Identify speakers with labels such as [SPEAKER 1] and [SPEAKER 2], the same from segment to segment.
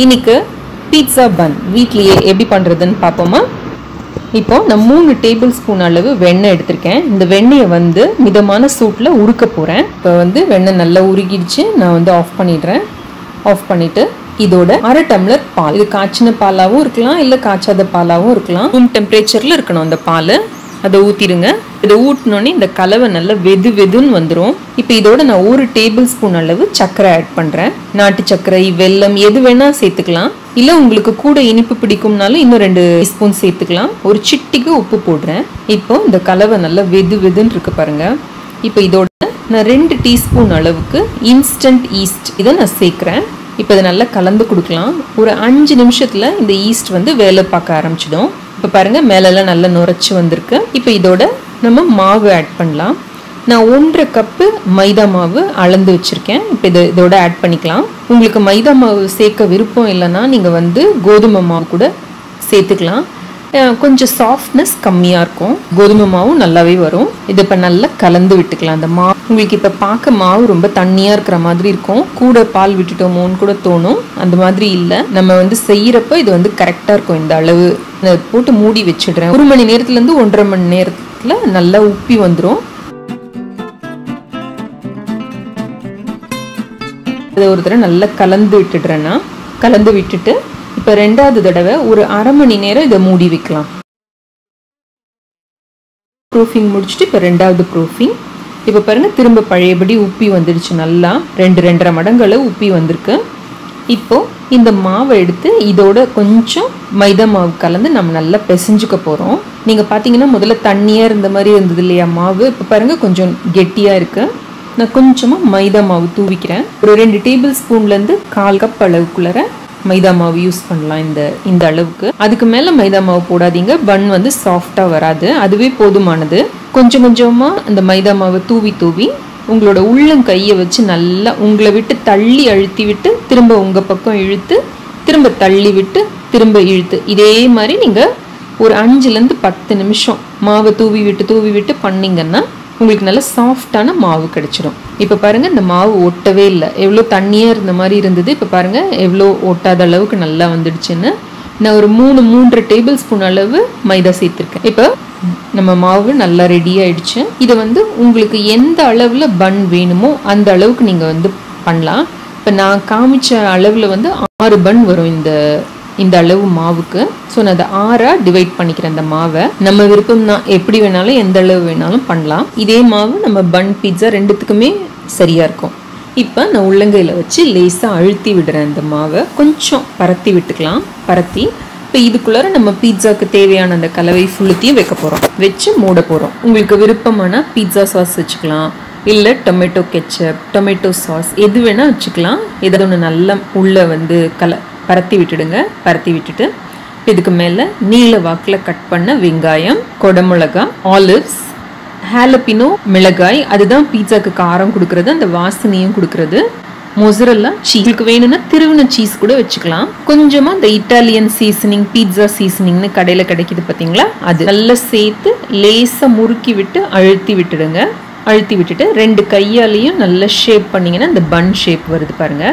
[SPEAKER 1] இன்னைக்கு பீட்சா பன் வீட்லயே எப்படி பண்றதுன்னு பாப்போமா? இப்போ நான் 3 டேபிள் ஸ்பூன் அளவு வெண்ணெய் எடுத்திருக்கேன். இந்த வெண்ணெயை வந்து மிதமான சூட்ல உருக்க போறேன். இப்போ வந்து வெண்ணெய் நல்லா உருகிடுச்சு. நான் வந்து ஆஃப் பண்ணிடுறேன். ஆஃப் பண்ணிட்டு இதோட 1/2 டம்ளர் பால், இது காய்ச்சின பாலாவும் இருக்கலாம் இல்ல காய்ச்சாத பாலாவும் இருக்கலாம். ரூம் டெம்பரேச்சர்ல இருக்கணும் அந்த பால். அதை ஊத்திடுங்க. இதை ஊட்டினோடனே இந்த கலவை நல்லா வெது வெதுன்னு வந்துடும். இப்போ இதோட நான் 1 டேபிள் ஸ்பூன் அளவு சர்க்கரை ஆட் பண்றேன். நாட்டு சர்க்கரை, வெல்லம் எது வேணா சேர்த்துக்கலாம். இல்ல உங்களுக்கு கூட இனிப்பு பிடிக்கும்னாலும் இன்னும் 2 ஸ்பூன் சேர்த்துக்கலாம். ஒரு சிட்டிக்கு உப்பு போடுறேன். இப்போ இந்த கலவை நல்லா வெது வெதுன்னு இருக்கு பாருங்க. இப்போ இதோட நான் 2 டீஸ்பூன் அளவுக்கு இன்ஸ்டன்ட் ஈஸ்ட் இதை நான் சேர்க்கிறேன். இப்போ இதை நல்லா கலந்து கொடுக்கலாம். ஒரு 5 நிமிஷத்துல இந்த ஈஸ்ட் வந்து வேலை பார்க்க ஆரம்பிச்சிடும். இப்போ பாருங்க மேலெல்லாம் நல்லா நுரைச்சி வந்திருக்கு. இப்போ இதோட நம்ம மாவு ஆட் பண்ணலாம். நான் 1/2 கப்பு மைதா மாவு அளந்து வச்சிருக்கேன். இப்போ இதோட ஆட் பண்ணிக்கலாம். உங்களுக்கு மைதா மாவு சேர்க்க விருப்பம் இல்லைன்னா நீங்கள் வந்து கோதுமை மாவு கூட சேர்த்துக்கலாம். கொஞ்சம் சாஃப்ட்னஸ் கம்மியாக இருக்கும். கோதுமை மாவும் நல்லாவே வரும். இதை இப்போ நல்லா கலந்து விட்டுக்கலாம். அந்த மாவு உங்களுக்கு இப்போ பார்க்க மாவு ரொம்ப தண்ணியாக இருக்கிற மாதிரி இருக்கும். கூட பால் விட்டுட்டோமோன்னு கூட தோணும். அந்த மாதிரி இல்லை. நம்ம வந்து செய்கிறப்ப இது வந்து கரெக்டாக இருக்கும். இந்த அளவு போட்டு மூடி வச்சிடுறேன். 1 மணி நேரத்துலேருந்து 1.5 மணி நேரத்தில் நல்லா உப்பி வந்துடும். இதை ஒரு தடவை நல்லா கலந்து விட்டுடுறேன்னா கலந்து விட்டுட்டு இப்போ 2வது தடவை ஒரு 1/2 மணி நேரம் இதை மூடி வைக்கலாம். ப்ரூஃபிங் முடிச்சுட்டு இப்போ 2வது ப்ரூஃபிங். இப்போ பாருங்க திரும்ப பழையபடி உப்பி வந்துடுச்சு. நல்லா 2-2.5 மடங்கு அளவு உப்பி வந்திருக்கு. இப்போ இந்த மாவை எடுத்து இதோட கொஞ்சம் மைதா மாவு கலந்து நம்ம நல்லா பிசைஞ்சுக்க போகிறோம். நீங்கள் பார்த்தீங்கன்னா முதல்ல தண்ணியாக இருந்த மாதிரி இருந்தது இல்லையா மாவு. இப்போ பாருங்க கொஞ்சம் கெட்டியாக இருக்கு. நான் கொஞ்சமாக மைதா மாவு தூவிக்கிறேன். ஒரு 2 டேபிள் ஸ்பூன்லேருந்து 1/4 கப் அளவுக்குள்ளர மைதா மாவு யூஸ் பண்ணலாம். இந்த அளவுக்கு அதுக்கு மேலே மைதா மாவு போடாதீங்க. பன் வந்து சாஃப்டாக வராது. அதுவே போதுமானது. கொஞ்சம் கொஞ்சமாக அந்த மைதா மாவை தூவி உங்களோட உள்ளங்கையை வச்சு நல்லா உங்களை விட்டு தள்ளி அழுத்தி விட்டு திரும்ப உங்கள் பக்கம் இழுத்து திரும்ப தள்ளி விட்டு திரும்ப இழுத்து இதே மாதிரி நீங்கள் ஒரு 5லேருந்து 10 நிமிஷம் மாவை தூவி விட்டு பண்ணிங்கன்னா உங்களுக்கு நல்ல சாஃப்டான மாவு கிடைச்சிடும். இப்போ பாருங்க இந்த மாவு ஒட்டவே இல்லை. எவ்வளோ தண்ணியாக இருந்த மாதிரி இருந்தது. இப்போ பாருங்க எவ்வளோ ஒட்டாத அளவுக்கு நல்லா வந்துடுச்சுன்னு. நான் ஒரு 3 டேபிள் ஸ்பூன் அளவு மைதா சேர்த்துருக்கேன். இப்போ நம்ம மாவு நல்லா ரெடி ஆயிடுச்சு. இதை வந்து உங்களுக்கு எந்த அளவில் பன் வேணுமோ அந்த அளவுக்கு நீங்கள் வந்து பண்ணலாம். இப்போ நான் காமிச்ச அளவில் வந்து 6 பன் வரும் இந்த அளவு மாவுக்கு. ஸோ நான் அதை 6ஆக டிவைட் பண்ணிக்கிறேன். அந்த மாவை நம்ம விருப்பம் தான், எப்படி வேணாலும் எந்த அளவு வேணாலும் பண்ணலாம். இதே மாவு நம்ம பன் பீட்சா 2த்துக்குமே சரியாக இருக்கும். இப்போ நான் உள்ளங்கையில் வச்சு லேசாக அழுத்தி விடுறேன். அந்த மாவை கொஞ்சம் பரத்தி விட்டுக்கலாம். பரத்தி இப்போ இதுக்குள்ளார நம்ம பீட்சாவுக்கு தேவையான அந்த கலவை ஃபுல்லுத்தையும் வைக்க போகிறோம். வச்சு மூட போகிறோம். உங்களுக்கு விருப்பமான பீட்சா சாஸ் வச்சுக்கலாம். இல்லை டொமேட்டோ கெச்சப், டொமேட்டோ சாஸ் எது வேணால் வச்சுக்கலாம். ஏதாவது ஒன்று நல்லா உள்ளே வந்து பரத்தி விட்டுடுங்க. பரத்தி விட்டுட்டு இதுக்கு மேலே நீல வாக்கில் கட் பண்ண வெங்காயம், கொடமிளகா, ஆலிவ்ஸ், ஹாலபினோ மிளகாய், அதுதான் பீட்சாக்கு காரம் கொடுக்கறது, அந்த வாசனையும் கொடுக்கறது, மொசரல்லா சீஸ். உங்களுக்கு வேணும்னா திருவின சீஸ் கூட வச்சுக்கலாம். கொஞ்சமாக இந்த இட்டாலியன் சீசனிங், பீட்சா சீசனிங்னு கடையில் கிடைக்கிது பார்த்தீங்களா, அது நல்லா சேர்த்து லேசாக முறுக்கி விட்டு அழுத்தி விட்டுடுங்க. அழுத்தி விட்டுட்டு 2 கையாலையும் நல்லா ஷேப் பண்ணிங்கன்னா இந்த பன் ஷேப் வருது பாருங்க.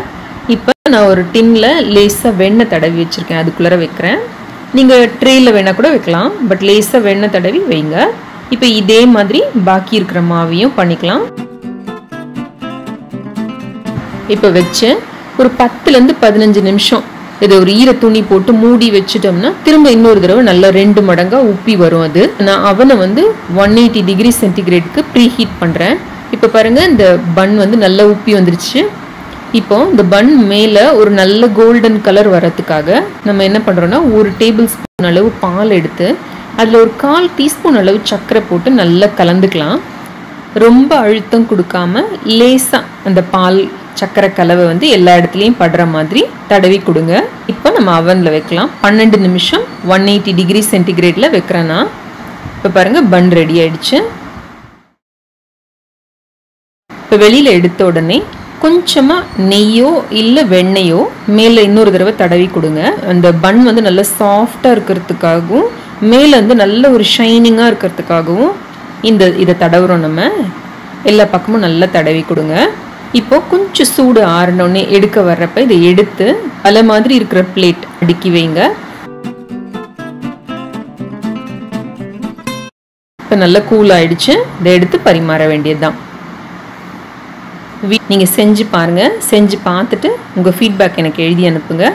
[SPEAKER 1] இப்போ நான் ஒரு டின்ல லேசாக வெண்ணெய் தடவி வச்சுருக்கேன். அதுக்குள்ளே வைக்கிறேன். நீங்கள் ட்ரேயில் வேணால் கூட வைக்கலாம். பட் லேசாக வெண்ணெய் தடவி வைங்க. இப்போ இதே மாதிரி பாக்கி இருக்கிற மாவையும் பண்ணிக்கலாம். இப்போ வச்சு ஒரு 10லேருந்து 15 நிமிஷம் இதை ஒரு ஈர துணி போட்டு மூடி வச்சுட்டோம்னா திரும்ப இன்னொரு தடவை நல்லா 2 மடங்காக உப்பி வரும். அது நான் அவனை வந்து 180 டிகிரி சென்டிகிரேடுக்கு ப்ரீ ஹீட் பண்ணுறேன். இப்போ பாருங்கள் இந்த பன் வந்து நல்லா உப்பி வந்துருச்சு. இப்போ இந்த பன் மேலே ஒரு நல்ல கோல்டன் கலர் வரதுக்காக நம்ம என்ன பண்ணுறோன்னா 1 டேபிள் ஸ்பூன் அளவு பால் எடுத்து அதில் ஒரு 1/4 டீஸ்பூன் அளவு சர்க்கரை போட்டு நல்லா கலந்துக்கலாம். ரொம்ப அழுத்தம் கொடுக்காம லேசாக அந்த பால் சர்க்கரை கலவை வந்து எல்லா இடத்துலையும் படுற மாதிரி தடவி கொடுங்க. இப்போ நம்ம அவனில் வைக்கலாம். 12 நிமிஷம் 180 டிகிரி சென்டிகிரேடில் வைக்கிறேன்னா இப்போ பாருங்கள் பன் ரெடி ஆயிடுச்சு. இப்போ வெளியில் எடுத்த உடனே கொஞ்சமாக நெய்யோ இல்லை வெண்ணெயோ மேலே இன்னொரு தடவை தடவி கொடுங்க. அந்த பன் வந்து நல்லா சாஃப்டாக இருக்கிறதுக்காகவும் மேலே வந்து நல்ல ஒரு ஷைனிங்காக இருக்கிறதுக்காகவும் இதை தடவுறோம். நம்ம எல்லா பக்கமும் நல்லா தடவி கொடுங்க. இப்போ கொஞ்சம் சூடு ஆறணுன்னே எடுக்க வர்றப்ப இதை எடுத்து அலை மாதிரி இருக்கிற பிளேட் அடுக்கி வைங்க. இப்போ நல்லா கூல் ஆயிடுச்சு. இதை எடுத்து பரிமாற வேண்டியதுதான். நீங்கள் செஞ்சு பாருங்கள். செஞ்சு பார்த்துட்டு உங்கள் ஃபீட்பேக் எனக்கு எழுதி அனுப்புங்க.